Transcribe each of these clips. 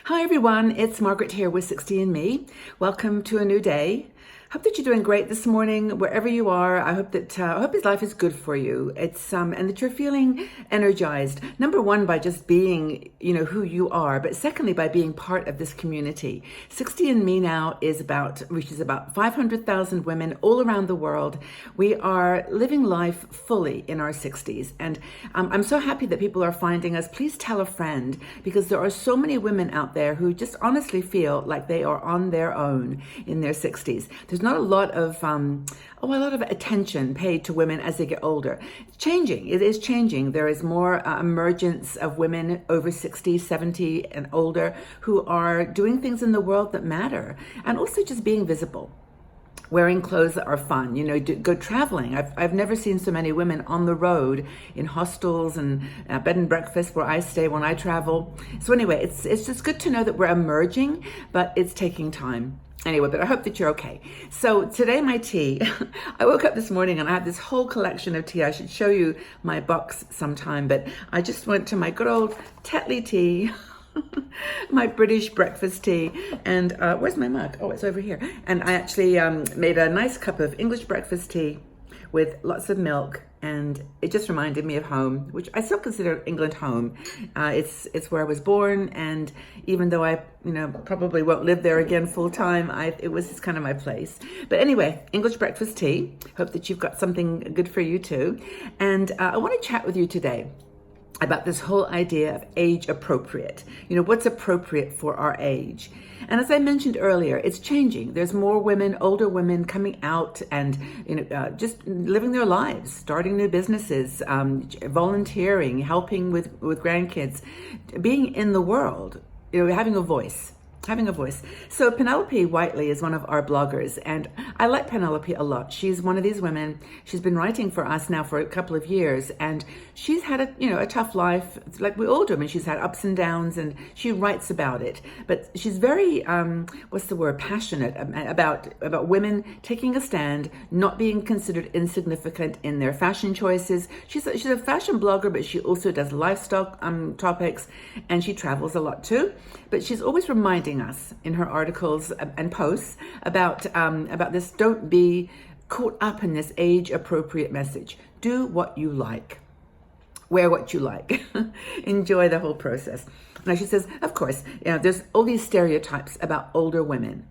Hi everyone, it's Margaret here with 60 and Me. Welcome to a new day. Hope that you're doing great this morning, wherever you are. I hope that this life is good for you. It's and that you're feeling energized. Number one, by just being, who you are, but secondly, by being part of this community. 60 and Me now reaches about 500,000 women all around the world. We are living life fully in our 60s, and I'm so happy that people are finding us. Please tell a friend, because there are so many women out there who just honestly feel like they are on their own in their 60s. There's not a lot of attention paid to women as they get older. It's changing. It is changing. There is more emergence of women over 60, 70 and older who are doing things in the world that matter, and also just being visible. Wearing clothes that are fun, go traveling. I've never seen so many women on the road in hostels and bed and breakfast where I stay when I travel. So anyway, it's just good to know that we're emerging, but it's taking time. Anyway, but I hope that you're okay. So today, my tea, I woke up this morning and I have this whole collection of tea. I should show you my box sometime, but I just went to my good old Tetley tea, my British breakfast tea. And where's my mug? Oh, it's over here. And I actually made a nice cup of English breakfast tea with lots of milk, and it just reminded me of home, which I still consider England home. It's where I was born, and even though I probably won't live there again full time, it's kind of my place. But anyway, English breakfast tea. Hope that you've got something good for you too. And I want to chat with you today about this whole idea of age appropriate. What's appropriate for our age? And as I mentioned earlier, it's changing. There's more women, older women coming out and just living their lives, starting new businesses, volunteering, helping with grandkids, being in the world, having a voice. So Penelope Whiteley is one of our bloggers, and I like Penelope a lot. She's one of these women. She's been writing for us now for a couple of years, and she's had a tough life, like we all do. I mean, she's had ups and downs, and she writes about it. But she's very passionate about women taking a stand, not being considered insignificant in their fashion choices. She's a fashion blogger, but she also does lifestyle topics, and she travels a lot too. But she's always reminding us in her articles and posts about this. Don't be caught up in this age appropriate message. Do what you like. Wear what you like. Enjoy the whole process. Now she says, of course, there's all these stereotypes about older women.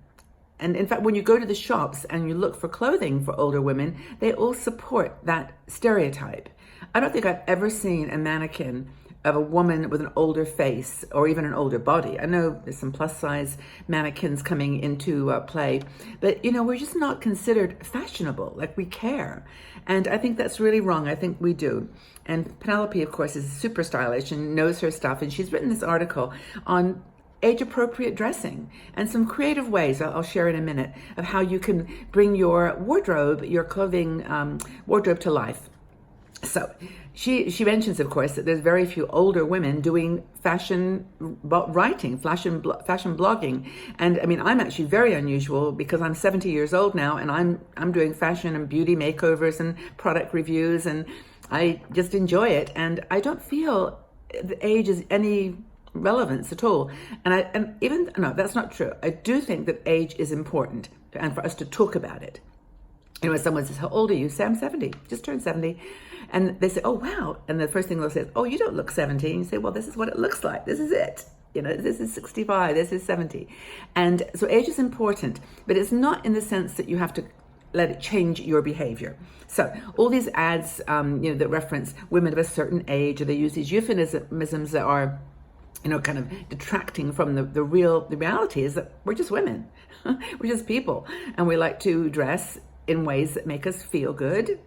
And in fact, when you go to the shops and you look for clothing for older women, they all support that stereotype. I don't think I've ever seen a mannequin of a woman with an older face or even an older body. I know there's some plus size mannequins coming into play, but we're just not considered fashionable, like we care. And I think that's really wrong. I think we do. And Penelope, of course, is super stylish and knows her stuff. And she's written this article on age-appropriate dressing and some creative ways, I'll share in a minute, of how you can bring your wardrobe, your clothing wardrobe to life. So she mentions, of course, that there's very few older women doing fashion writing, fashion blogging. And I mean, I'm actually very unusual because I'm 70 years old now, and I'm doing fashion and beauty makeovers and product reviews, and I just enjoy it. And I don't feel the age is any relevance at all. No, that's not true. I do think that age is important, and for us to talk about it. When someone says, how old are you? Say, I'm 70, just turned 70. And they say, oh, wow. And the first thing they'll say is, oh, you don't look 70. And you say, well, this is what it looks like. This is it. This is 65. This is 70. And so age is important, but it's not in the sense that you have to let it change your behavior. So all these ads, that reference women of a certain age, or they use these euphemisms that are kind of detracting from the reality is that we're just women. We're just people. And we like to dress in ways that make us feel good,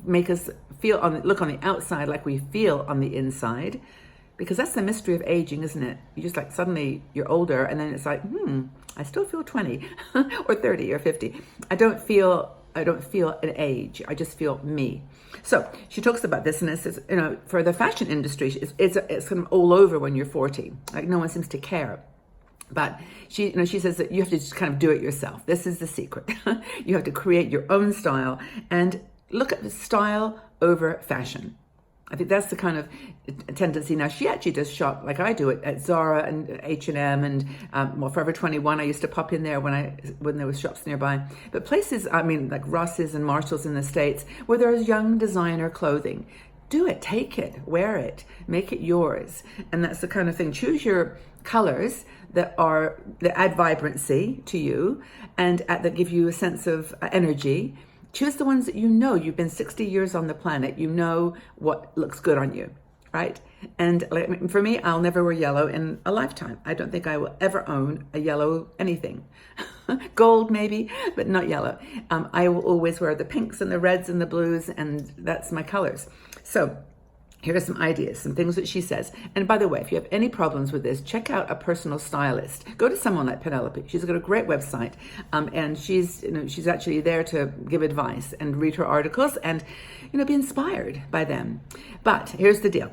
make us look on the outside like we feel on the inside, because that's the mystery of aging, isn't it? You just suddenly you're older, and then it's like, I still feel 20 or 30 or 50. I don't feel an age. I just feel me. So she talks about this, and it says, for the fashion industry, it's kind of all over when you're 40. Like no one seems to care. But she says that you have to just kind of do it yourself. This is the secret. You have to create your own style and look at the style over fashion. I think that's the kind of tendency. Now, she actually does shop like I do at Zara and H&M and well, Forever 21. I used to pop in there when there was shops nearby. But places, I mean, like Ross's and Marshall's in the States, where there's young designer clothing. Do it, take it, wear it, make it yours. And that's the kind of thing. Choose your colors that add vibrancy to you and that give you a sense of energy. Choose the ones that you know. You've been 60 years on the planet. You know what looks good on you, right? And for me, I'll never wear yellow in a lifetime. I don't think I will ever own a yellow anything. Gold maybe, but not yellow. I will always wear the pinks and the reds and the blues, and that's my colors. So here are some ideas, some things that she says. And by the way, if you have any problems with this, check out a personal stylist. Go to someone like Penelope. She's got a great website, and she's actually there to give advice and read her articles and be inspired by them. But here's the deal.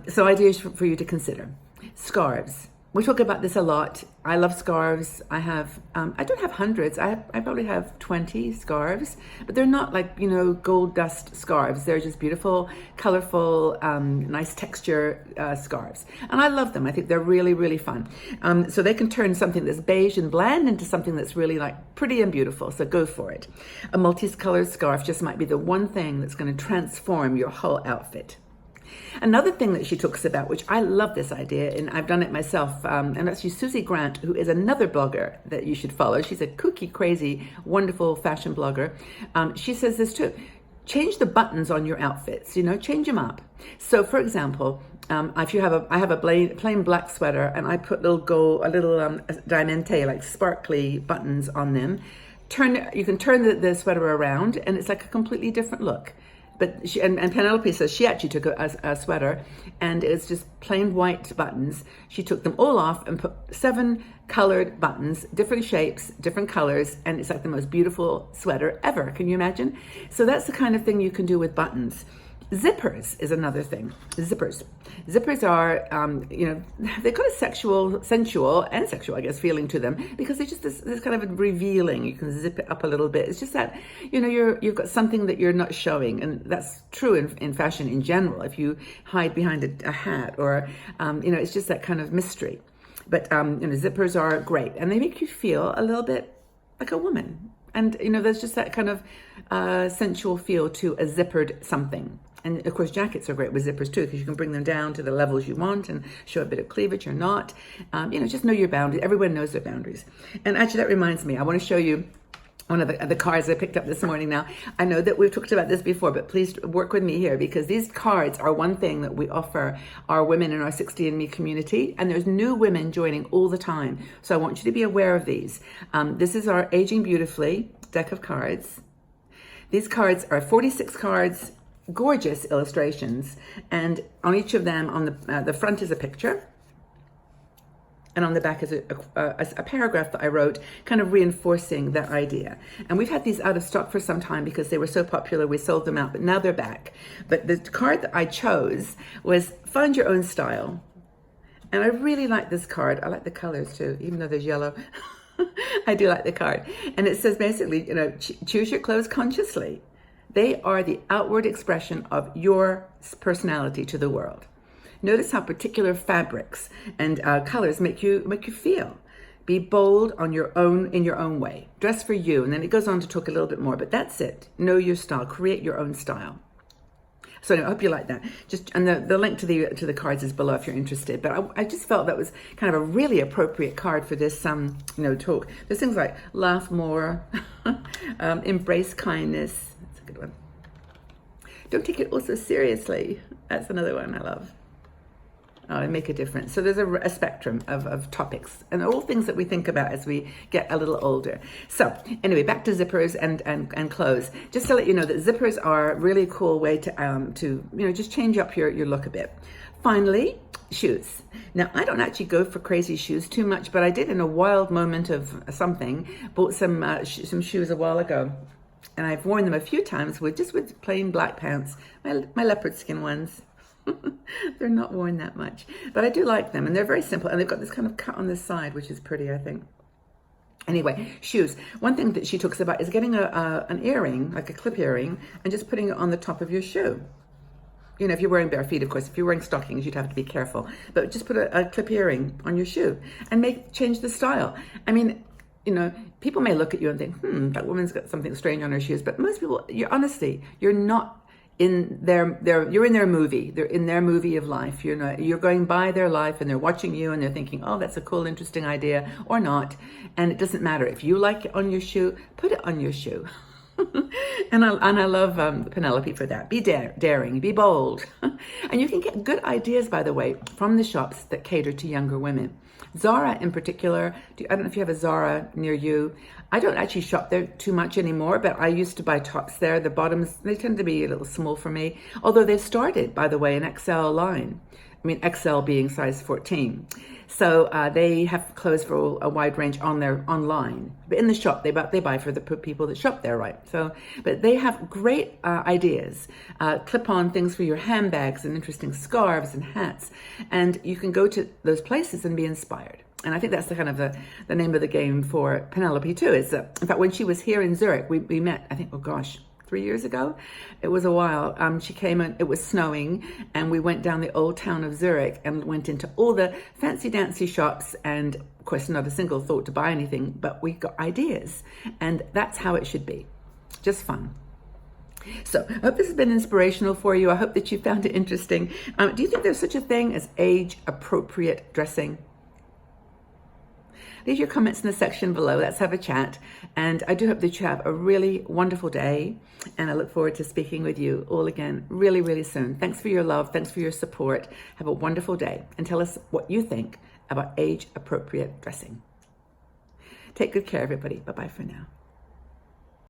So ideas for you to consider. Scarves. We talk about this a lot. I love scarves. I don't have hundreds. I probably have 20 scarves, but they're not like, gold dust scarves. They're just beautiful, colorful, nice texture scarves. And I love them. I think they're really, really fun. So they can turn something that's beige and bland into something that's really like pretty and beautiful. So go for it. A multicolored scarf just might be the one thing that's going to transform your whole outfit. Another thing that she talks about, which I love this idea, and I've done it myself, and that's Susie Grant, who is another blogger that you should follow. She's a kooky, crazy, wonderful fashion blogger. She says this too. Change the buttons on your outfits, change them up. So for example, if you have I have a plain black sweater and I put little diamante, like sparkly buttons on them. You can turn the sweater around and it's like a completely different look. But and Penelope says she actually took a sweater and it's just plain white buttons. She took them all off and put 7 colored buttons, different shapes, different colors, and it's like the most beautiful sweater ever. Can you imagine? So that's the kind of thing you can do with buttons. Zippers is another thing. Zippers are, they've got a sensual, I guess, feeling to them because they're just this kind of revealing. You can zip it up a little bit. It's just that, you've got something that you're not showing. And that's true in fashion in general. If you hide behind a hat or, it's just that kind of mystery. But, zippers are great and they make you feel a little bit like a woman. And, there's just that kind of sensual feel to a zippered something. And of course, jackets are great with zippers too, because you can bring them down to the levels you want and show a bit of cleavage or not. Just know your boundaries. Everyone knows their boundaries. And actually, that reminds me, I want to show you one of the cards I picked up this morning. Now, I know that we've talked about this before, but please work with me here because these cards are one thing that we offer our women in our 60andMe community. And there's new women joining all the time. So I want you to be aware of these. This is our Aging Beautifully deck of cards. These cards are 46 cards, gorgeous illustrations, and on each of them, on the front is a picture, and on the back is a paragraph that I wrote, kind of reinforcing that idea. And we've had these out of stock for some time because they were so popular, we sold them out, but now they're back. But the card that I chose was Find Your Own Style. And I really like this card. I like the colors too, even though there's yellow. I do like the card. And it says basically, choose your clothes consciously. They are the outward expression of your personality to the world. Notice how particular fabrics and colors make you feel. Be bold in your own way. Dress for you. And then it goes on to talk a little bit more, but that's it. Know your style. Create your own style. So anyway, I hope you like that. And the link to the cards is below if you're interested. But I just felt that was kind of a really appropriate card for this talk. There's things like laugh more, embrace kindness. That's a good one. Don't take it all so seriously. That's another one I love. Make a difference. So there's a spectrum of topics and all things that we think about as we get a little older. So anyway, back to zippers and clothes. Just to let you know that zippers are a really cool way to just change up your look a bit. Finally, shoes. Now, I don't actually go for crazy shoes too much, but I did in a wild moment of something, bought some shoes a while ago. And I've worn them a few times with plain black pants, my leopard skin ones. They're not worn that much, but I do like them, and they're very simple, and they've got this kind of cut on the side, which is pretty, I think. Anyway, shoes. One thing that she talks about is getting an earring, like a clip earring, and just putting it on the top of your shoe. You know, if you're wearing bare feet, of course, if you're wearing stockings, you'd have to be careful. But just put a clip earring on your shoe and change the style. I mean, you know, people may look at you and think, that woman's got something strange on her shoes. But most people, you're not in you're in their movie. They're in their movie of life. You're going by their life and they're watching you and they're thinking, oh, that's a cool, interesting idea, or not. And it doesn't matter. If you like it on your shoe, put it on your shoe. And I love Penelope for that. Be daring, be bold. And you can get good ideas, by the way, from the shops that cater to younger women. Zara in particular, I don't know if you have a Zara near you. I don't actually shop there too much anymore, but I used to buy tops there. The bottoms, they tend to be a little small for me. Although they've started, by the way, an XL line. I mean, XL being size 14. So they have clothes for a wide range online. But in the shop, they buy for the people that shop there, right? So, but they have great ideas. Clip-on things for your handbags and interesting scarves and hats. And you can go to those places and be inspired. And I think that's the kind of the name of the game for Penelope too. Is in fact, when she was here in Zurich, we met, I think, 3 years ago. It was a while. She came and it was snowing and we went down the old town of Zurich and went into all the fancy dancy shops, and of course not a single thought to buy anything, but we got ideas, and that's how it should be. Just fun. So I hope this has been inspirational for you. I hope that you found it interesting. Do you think there's such a thing as age-appropriate dressing? Leave your comments in the section below. Let's have a chat. And I do hope that you have a really wonderful day. And I look forward to speaking with you all again really, really soon. Thanks for your love. Thanks for your support. Have a wonderful day. And tell us what you think about age-appropriate dressing. Take good care, everybody. Bye-bye for now.